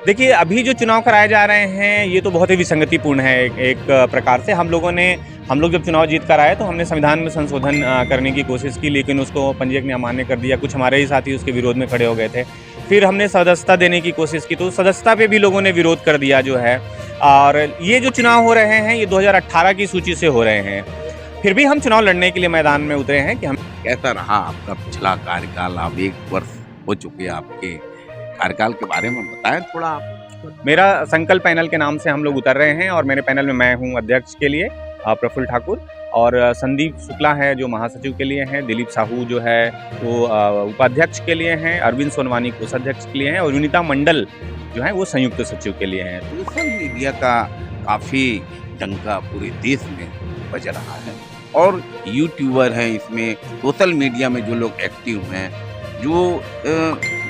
देखिए, अभी जो चुनाव कराए जा रहे हैं, ये तो बहुत ही विसंगतिपूर्ण है एक प्रकार से। हम लोग जब चुनाव जीत कर आए, तो हमने संविधान में संशोधन करने की कोशिश की, लेकिन उसको पंजीयक ने अमान्य कर दिया। कुछ हमारे ही साथी उसके विरोध में खड़े हो गए थे। फिर हमने सदस्यता देने की कोशिश की, तो सदस्यता पे भी लोगों ने विरोध कर दिया जो है। और ये जो चुनाव हो रहे हैं, ये 2018 की सूची से हो रहे हैं। फिर भी हम चुनाव लड़ने के लिए मैदान में उतरे हैं कि हम कैसा रहा आपका पिछला कार्यकाल? अब 1 वर्ष हो चुके हैं आपके कार्यकाल के बारे में बताएं थोड़ा आप। मेरा संकल्प पैनल के नाम से हम लोग उतर रहे हैं और मेरे पैनल में मैं हूं अध्यक्ष के लिए प्रफुल्ल ठाकुर, और संदीप शुक्ला है जो महासचिव के लिए हैं, दिलीप साहू जो है वो उपाध्यक्ष के लिए हैं, अरविंद सोनवानी कोषाध्यक्ष के लिए हैं, और विनीता मंडल जो है वो संयुक्त सचिव के लिए हैं। सोशल मीडिया का काफी डंका पूरे देश में बज रहा है, और यूट्यूबर हैं इसमें, सोशल मीडिया में जो लोग एक्टिव हैं, जो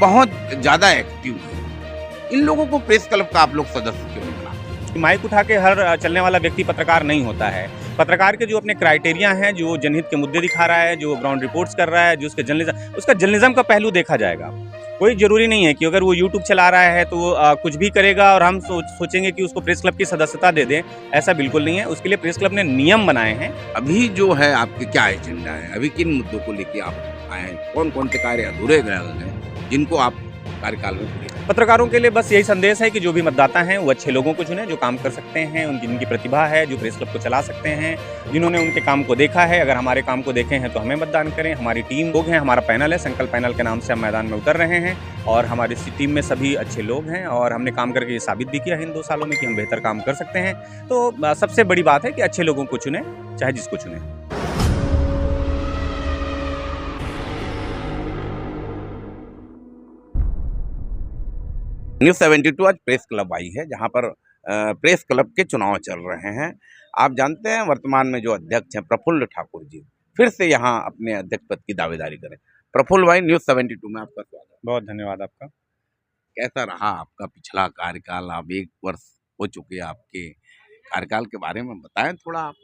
बहुत ज़्यादा एक्टिव हैं, इन लोगों को प्रेस क्लब का आप लोग सदस्य क्यों नहीं बना? माइक उठा के हर चलने वाला व्यक्ति पत्रकार नहीं होता है। पत्रकार के जो अपने क्राइटेरिया हैं, जो जनहित के मुद्दे दिखा रहा है, जो ग्राउंड रिपोर्ट्स कर रहा है, जो उसका जर्नलिज्म का पहलू देखा जाएगा। कोई ज़रूरी नहीं है कि अगर वो यूट्यूब चला रहा है तो कुछ भी करेगा और हम सोचेंगे कि उसको प्रेस क्लब की सदस्यता दे दें। ऐसा बिल्कुल नहीं है। उसके लिए प्रेस क्लब ने नियम बनाए हैं। अभी जो है आपके क्या एजेंडा है? अभी किन मुद्दों को लेके आप आए हैं? कौन कौन से कार्य अधूरे रह गए हैं जिनको आप कार्यकाल में पूरे? पत्रकारों के लिए बस यही संदेश है कि जो भी मतदाता हैं वो अच्छे लोगों को चुने, जो काम कर सकते हैं, जिनकी प्रतिभा है, जो प्रेस क्लब को चला सकते हैं, जिन्होंने उनके काम को देखा है। अगर हमारे काम को देखे हैं तो हमें मतदान करें। हमारी टीम लोग हैं, हमारा पैनल है, संकल्प पैनल के नाम से हम मैदान में उतर रहे हैं, और हमारी टीम में सभी अच्छे लोग हैं, और हमने काम करके ये साबित भी किया है इन 2 सालों में कि हम बेहतर काम कर सकते हैं। तो सबसे बड़ी बात है कि अच्छे लोगों को चुने, चाहे जिसको चुने। न्यूज़ 72 आज प्रेस क्लब आई है, जहां पर प्रेस क्लब के चुनाव चल रहे हैं। आप जानते हैं वर्तमान में जो अध्यक्ष हैं प्रफुल्ल ठाकुर जी, फिर से यहां अपने अध्यक्ष पद की दावेदारी करें। प्रफुल्ल भाई, न्यूज़ 72 में आपका स्वागत है। बहुत धन्यवाद आपका। कैसा रहा आपका पिछला कार्यकाल? अब 1 वर्ष हो चुके हैं आपके कार्यकाल के बारे में बताएं थोड़ा आप।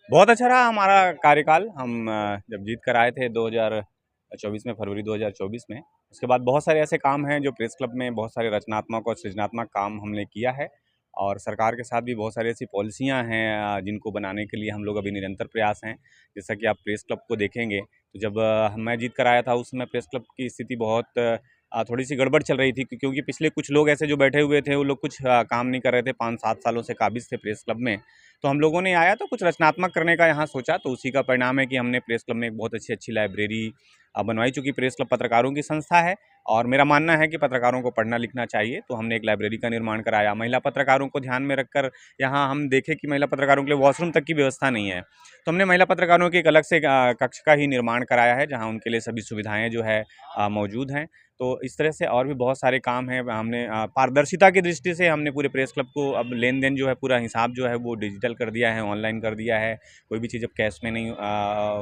बहुत अच्छा रहा हमारा कार्यकाल। हम जब जीत कर आए थे 2024 में, फरवरी 2024 में, उसके बाद बहुत सारे ऐसे काम हैं जो प्रेस क्लब में बहुत सारे रचनात्मक और सृजनात्मक काम हमने किया है, और सरकार के साथ भी बहुत सारी ऐसी पॉलिसियां हैं जिनको बनाने के लिए हम लोग अभी निरंतर प्रयास हैं। जैसा कि आप प्रेस क्लब को देखेंगे तो जब मैं जीत कर आया था उस समय प्रेस क्लब की स्थिति बहुत थोड़ी सी गड़बड़ चल रही थी, क्योंकि पिछले कुछ लोग ऐसे जो बैठे हुए थे वो लोग कुछ काम नहीं कर रहे थे। 5-7 सालों से काबिज थे प्रेस क्लब में। तो हम लोगों ने आया तो कुछ रचनात्मक करने का यहाँ सोचा, तो उसी का परिणाम है कि हमने प्रेस क्लब में एक बहुत अच्छी लाइब्रेरी बनवाई। चूँकि प्रेस क्लब पत्रकारों की संस्था है और मेरा मानना है कि पत्रकारों को पढ़ना लिखना चाहिए, तो हमने एक लाइब्रेरी का निर्माण कराया। महिला पत्रकारों को ध्यान में रखकर यहाँ हम देखें कि महिला पत्रकारों के लिए वॉशरूम तक की व्यवस्था नहीं है, तो हमने महिला पत्रकारों की एक अलग से कक्ष का ही निर्माण कराया है, जहाँ उनके लिए सभी सुविधाएँ जो है मौजूद हैं। तो इस तरह से और भी बहुत सारे काम हैं। हमने पारदर्शिता की दृष्टि से हमने पूरे प्रेस क्लब को अब लेन-देन जो है, पूरा हिसाब जो है वो डिजिटल कर दिया है, ऑनलाइन कर दिया है। कोई भी चीज़ अब कैश में नहीं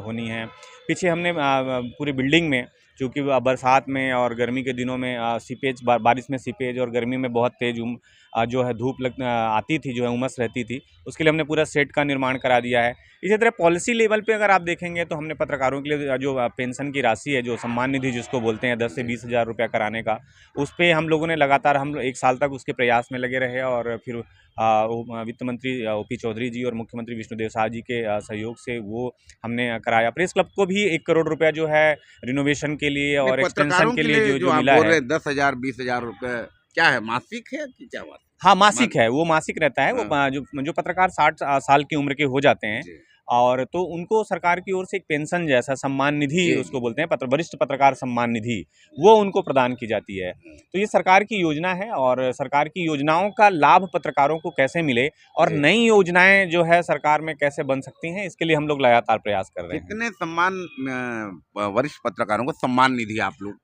होनी है। पीछे हमने पूरी बिल्डिंग में, चूँकि बरसात में और गर्मी के दिनों में सीपेज, बारिश में सीपेज, और गर्मी में बहुत तेज़ जो है धूप आती थी, जो है उमस रहती थी, उसके लिए हमने पूरा सेट का निर्माण करा दिया है। इसी तरह पॉलिसी लेवल पे अगर आप देखेंगे तो हमने पत्रकारों के लिए जो पेंशन की राशि है, जो सम्मान निधि जिसको बोलते हैं, 10 से 20 हज़ार रुपया कराने का, उस पे हम लोगों ने लगातार 1 साल तक उसके प्रयास में लगे रहे, और फिर वित्त मंत्री ओपी चौधरी जी और मुख्यमंत्री विष्णुदेव साय जी के सहयोग से वो हमने कराया। प्रेस क्लब को भी 1 करोड़ रुपया जो है रिनोवेशन के लिए और एक्सटेंशन के लिए जो मिला है। 10,000 20,000 रुपए क्या है, मासिक है कि क्या बात? हाँ, मासिक है, वो मासिक रहता है। वो जो पत्रकार 60 साल की उम्र के हो जाते हैं, और तो उनको सरकार की ओर से एक पेंशन जैसा सम्मान निधि उसको बोलते हैं, वरिष्ठ पत्रकार सम्मान निधि, वो उनको प्रदान की जाती है। तो ये सरकार की योजना है, और सरकार की योजनाओं का लाभ पत्रकारों को कैसे मिले और नई योजनाएं जो है सरकार में कैसे बन सकती हैं, इसके लिए हम लोग लगातार प्रयास कर रहे हैं। कितने सम्मान वरिष्ठ पत्रकारों को सम्मान निधि आप लोग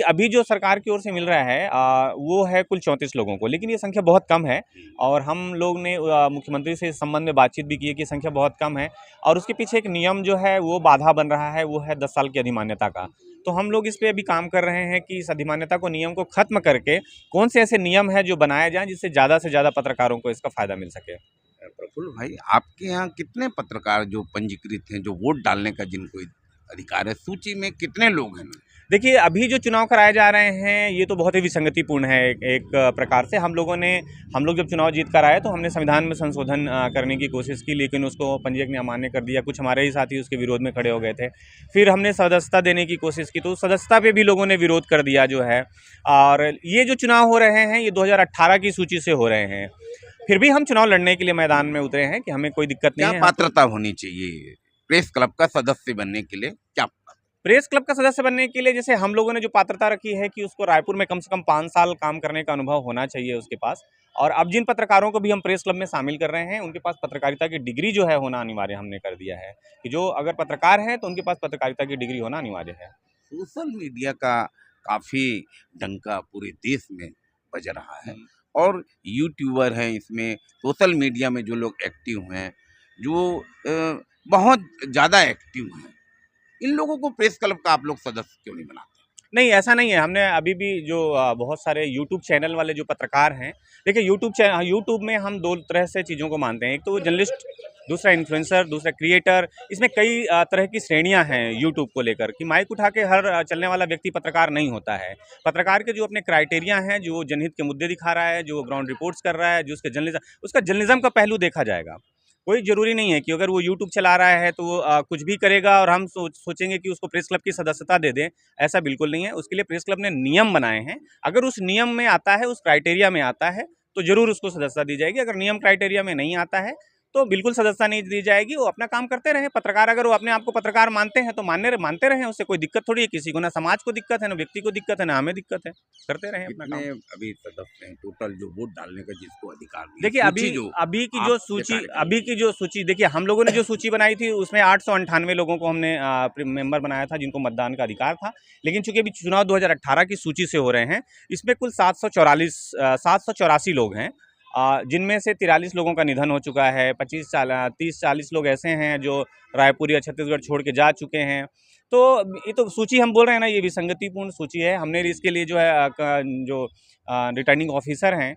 अभी जो सरकार की ओर से मिल रहा है वो है कुल 34 लोगों को, लेकिन ये संख्या बहुत कम है, और हम लोग ने मुख्यमंत्री से इस संबंध में बातचीत भी की है कि संख्या बहुत कम है, और उसके पीछे एक नियम जो है वो बाधा बन रहा है, वो है 10 साल की अधिमान्यता का। तो हम लोग इस पे अभी काम कर रहे हैं कि इस अधिमान्यता को, नियम को खत्म करके कौन से ऐसे नियम हैं जो बनाए जाएं जिससे ज़्यादा से ज़्यादा पत्रकारों को इसका फ़ायदा मिल सके। प्रफुल्ल भाई, आपके यहाँ कितने पत्रकार जो पंजीकृत हैं, जो वोट डालने का जिनको अधिकार है, सूची में कितने लोग हैं? देखिए, अभी जो चुनाव कराए जा रहे हैं ये तो बहुत ही विसंगतिपूर्ण है एक प्रकार से। हम लोग जब चुनाव जीत कर आए तो हमने संविधान में संशोधन करने की कोशिश की, लेकिन उसको पंजीयक ने अमान्य कर दिया। कुछ हमारे ही साथी उसके विरोध में खड़े हो गए थे। फिर हमने सदस्यता देने की कोशिश की तो सदस्यता पे भी लोगों ने विरोध कर दिया जो है। और ये जो चुनाव हो रहे हैं ये 2018 की सूची से हो रहे हैं। फिर भी हम चुनाव लड़ने के लिए मैदान में उतरे हैं कि हमें कोई दिक्कत नहीं क्या है। पात्रता होनी चाहिए प्रेस क्लब का सदस्य बनने के लिए? क्या प्रेस क्लब का सदस्य बनने के लिए जैसे हम लोगों ने जो पात्रता रखी है कि उसको रायपुर में कम से कम 5 साल काम करने का अनुभव होना चाहिए उसके पास। और अब जिन पत्रकारों को भी हम प्रेस क्लब में शामिल कर रहे हैं उनके पास पत्रकारिता की डिग्री जो है होना अनिवार्य हमने कर दिया है कि जो अगर पत्रकार हैं तो उनके पास पत्रकारिता की डिग्री होना अनिवार्य है। सोशल मीडिया का काफी डंका पूरे देश में बज रहा है और यूट्यूबर हैं इसमें, सोशल मीडिया में जो लोग एक्टिव हैं, जो बहुत ज़्यादा एक्टिव हैं, इन लोगों को प्रेस क्लब का आप लोग सदस्य क्यों नहीं बनाते? नहीं, ऐसा नहीं है। हमने अभी भी जो बहुत सारे यूट्यूब चैनल वाले जो पत्रकार हैं, देखिए यूट्यूब में हम 2 तरह से चीज़ों को मानते हैं। एक तो जर्नलिस्ट, दूसरा इन्फ्लुएंसर, दूसरा क्रिएटर। इसमें कई तरह की श्रेणियां हैं यूट्यूब को लेकर कि माइक उठा के हर चलने वाला व्यक्ति पत्रकार नहीं होता है। पत्रकार के जो अपने क्राइटेरिया हैं, जो जनहित के मुद्दे दिखा रहा है, जो ग्राउंड रिपोर्ट्स कर रहा है, जो उसका जर्नलिज्म का पहलू देखा जाएगा। कोई ज़रूरी नहीं है कि अगर वो यूट्यूब चला रहा है तो वो कुछ भी करेगा और हम सोचेंगे कि उसको प्रेस क्लब की सदस्यता दे दें, ऐसा बिल्कुल नहीं है। उसके लिए प्रेस क्लब ने नियम बनाए हैं। अगर उस नियम में आता है, उस क्राइटेरिया में आता है, तो ज़रूर उसको सदस्यता दी जाएगी। अगर नियम क्राइटेरिया में नहीं आता है, तो बिल्कुल सदस्यता नहीं दी जाएगी। वो अपना काम करते रहें। पत्रकार अगर वो अपने आप को पत्रकार मानते हैं तो मानते रहें, उससे कोई दिक्कत थोड़ी है किसी को। ना समाज को दिक्कत है, ना व्यक्ति को दिक्कत है, ना हमें दिक्कत है। करते रहें अपना कितने काम। अभी सदस्य हैं टोटल जो वोट डालने का जिसको अधिकार दिया? देखिए, सूची जो अभी की जो सूची देखिए, हम लोगों ने जो सूची बनाई थी उसमें 898 लोगों को हमने मेंबर बनाया था जिनको मतदान का अधिकार था। लेकिन चूंकि अभी चुनाव 2018 की सूची से हो रहे हैं, इसमें कुल 784 लोग हैं, जिनमें से 43 लोगों का निधन हो चुका है। 30-40 लोग ऐसे हैं जो रायपुर या छत्तीसगढ़ छोड़ के जा चुके हैं। तो ये तो सूची हम बोल रहे हैं ना, ये विसंगतिपूर्ण सूची है। हमने इसके लिए जो है जो रिटर्निंग ऑफिसर हैं,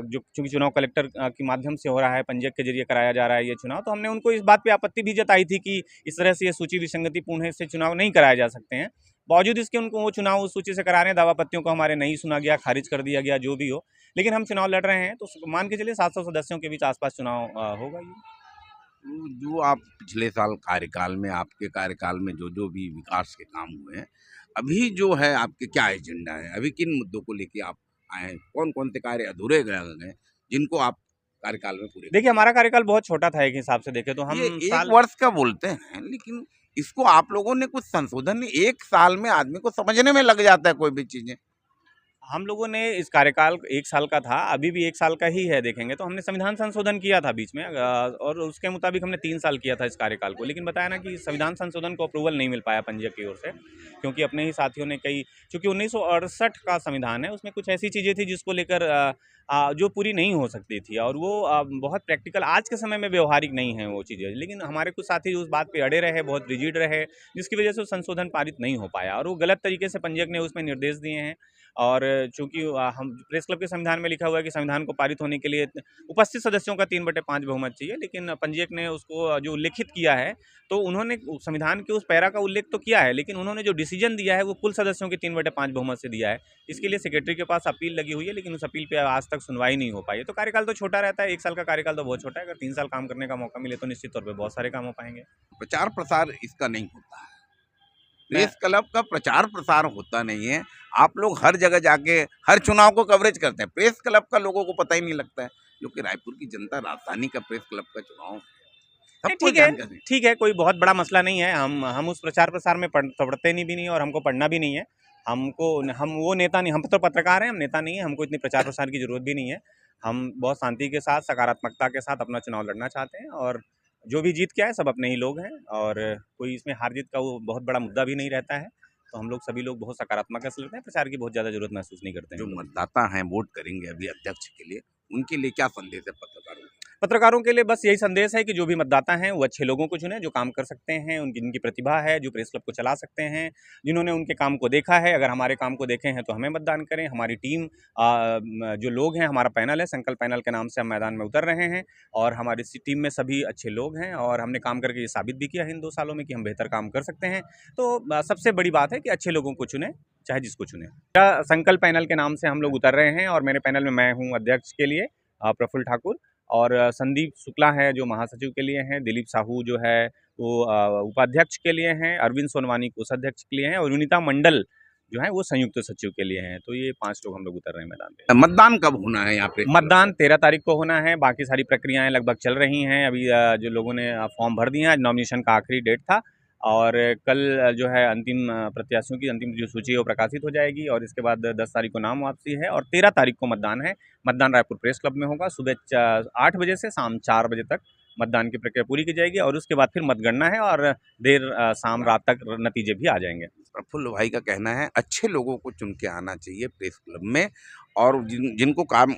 जो चूँकि चुनाव कलेक्टर के माध्यम से हो रहा है, पंजीयक के जरिए कराया जा रहा है ये चुनाव, तो हमने उनको इस बात पे आपत्ति भी जताई थी कि इस तरह से ये सूची विसंगतिपूर्ण है, इससे चुनाव नहीं कराए जा सकते हैं। बावजूद इसके उनको वो चुनाव उस सूची से करा रहे हैं। दावापत्तियों को हमारे नहीं सुना गया, खारिज कर दिया गया, जो भी हो। लेकिन हम चुनाव लड़ रहे हैं तो मान के चलिए 700 सदस्यों के बीच आसपास चुनाव होगा ये। तो जो आप पिछले साल कार्यकाल में, आपके कार्यकाल में जो भी विकास के काम हुए हैं, अभी जो है आपके क्या एजेंडा है? अभी किन मुद्दों को लेके आप आए हैं? कौन-कौन से कार्य अधूरे रह गए जिनको आप कार्यकाल में पूरे देखिए, हमारा कार्यकाल बहुत छोटा था एक हिसाब से देखें तो हम ये 1 साल वर्ष का बोलते हैं, लेकिन इसको आप लोगों ने कुछ संशोधन नहीं, 1 साल में आदमी को समझने में लग जाता है कोई भी चीज़ें। हम लोगों ने इस कार्यकाल 1 साल का था, अभी भी 1 साल का ही है देखेंगे तो। हमने संविधान संशोधन किया था बीच में, और उसके मुताबिक हमने 3 साल किया था इस कार्यकाल को। लेकिन बताया ना कि संविधान संशोधन को अप्रूवल नहीं मिल पाया पंजीयक की ओर से, क्योंकि अपने ही साथियों ने चूँकि 1968 का संविधान है, उसमें कुछ ऐसी चीज़ें थी जिसको लेकर जो पूरी नहीं हो सकती थी, और वो बहुत प्रैक्टिकल आज के समय में व्यवहारिक नहीं है वो चीज़ें। लेकिन हमारे कुछ साथी उस बात पे अड़े रहे, बहुत रिजिड रहे, जिसकी वजह से वो संशोधन पारित नहीं हो पाया, और वो गलत तरीके से पंजीयक ने उसमें निर्देश दिए हैं। और चूँकि हम प्रेस क्लब के संविधान में लिखा हुआ है कि संविधान को पारित होने के लिए उपस्थित सदस्यों का 3/5 बहुमत चाहिए, लेकिन पंजीयक ने उसको जो उल्लिखित किया है, तो उन्होंने संविधान के उस पैरा का उल्लेख तो किया है, लेकिन उन्होंने जो डिसीजन दिया है वो कुल सदस्यों के 3/5 बहुमत से दिया है। इसके लिए सेक्रेटरी के पास अपील लगी हुई है, लेकिन उस अपील पे आज तक सुनवाई नहीं हो पाई है। तो कार्यकाल तो छोटा रहता है, 1 साल का कार्यकाल तो बहुत छोटा है। अगर 3 साल काम करने का मौका मिले तो निश्चित तौर पे बहुत सारे काम हो पाएंगे। प्रचार प्रसार इसका नहीं होता है। मैं प्रेस क्लब का प्रचार प्रसार होता नहीं है। आप लोग हर जगह जाके हर चुनाव को कवरेज करते हैं, प्रेस क्लब का लोगों को पता ही नहीं लगता है, जो कि रायपुर की जनता, राजधानी का प्रेस क्लब का चुनाव नहीं, सबको जानकारी है। ठीक है, कोई बहुत बड़ा मसला नहीं है। हम उस प्रचार प्रसार में पढ़ते नहीं भी नहीं, और हमको पढ़ना भी नहीं है। हम वो नेता नहीं, हम तो पत्रकार हैं, हम नेता नहीं हैं। हमको इतनी प्रचार प्रसार की ज़रूरत भी नहीं है। हम बहुत शांति के साथ, सकारात्मकता के साथ अपना चुनाव लड़ना चाहते हैं, और जो भी जीत के आए सब अपने ही लोग हैं, और कोई इसमें हार जीत का वो बहुत बड़ा मुद्दा भी नहीं रहता है। तो हम लोग सभी लोग बहुत सकारात्मक से लड़ते हैं, प्रचार की बहुत ज़्यादा ज़रूरत महसूस नहीं करते हैं जो हम लोग। मतदाता हैं वोट करेंगे अभी अध्यक्ष के लिए, उनके लिए क्या संदेश है पत्रकारों को? पत्रकारों के लिए बस यही संदेश है कि जो भी मतदाता हैं वो अच्छे लोगों को चुनें, जो काम कर सकते हैं, जिनकी प्रतिभा है, जो प्रेस क्लब को चला सकते हैं, जिन्होंने उनके काम को देखा है। अगर हमारे काम को देखे हैं तो हमें मतदान करें। हमारी टीम जो लोग हैं, हमारा पैनल है, संकल्प पैनल के नाम से हम मैदान में उतर रहे हैं और हमारी टीम में सभी अच्छे लोग हैं और हमने काम करके ये साबित भी किया है इन 2 सालों में कि हम बेहतर काम कर सकते हैं। तो सबसे बड़ी बात है कि अच्छे लोगों को चुनें, चाहे जिसको चुनें। संकल्प पैनल के नाम से हम लोग उतर रहे हैं और मेरे पैनल में मैं हूँ अध्यक्ष के लिए प्रफुल्ल ठाकुर, और संदीप शुक्ला है जो महासचिव के लिए हैं, दिलीप साहू जो है वो उपाध्यक्ष के लिए हैं, अरविंद सोनवानी कोषाध्यक्ष के लिए हैं और विनीता मंडल जो है वो संयुक्त सचिव के लिए हैं। तो ये 5 लोग हम लोग उतर रहे हैं मैदान पे। मतदान कब होना है यहाँ पे? मतदान 13 तारीख को होना है। बाकी सारी प्रक्रियाएं लगभग चल रही हैं। अभी जो लोगों ने फॉर्म भर दिए हैं, आज नॉमिनेशन का आखिरी डेट था और कल जो है अंतिम प्रत्याशियों की अंतिम जो सूची है वो प्रकाशित हो जाएगी और इसके बाद 10 तारीख को नाम वापसी है और 13 तारीख को मतदान है। मतदान रायपुर प्रेस क्लब में होगा। सुबह 8 बजे से शाम 4 बजे तक मतदान की प्रक्रिया पूरी की जाएगी और उसके बाद फिर मतगणना है और देर शाम रात तक नतीजे भी आ जाएंगे। प्रफुल्ल भाई का कहना है अच्छे लोगों को चुन के आना चाहिए प्रेस क्लब में, और जिनको काम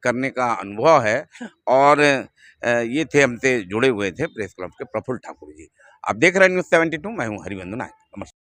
करने का अनुभव है। और ये थे हमसे जुड़े हुए थे प्रेस क्लब के प्रफुल्ल ठाकुर जी। आप देख रहे हैं न्यूज़ 72, मैं हूँ हरिवंदन नायक। नमस्कार।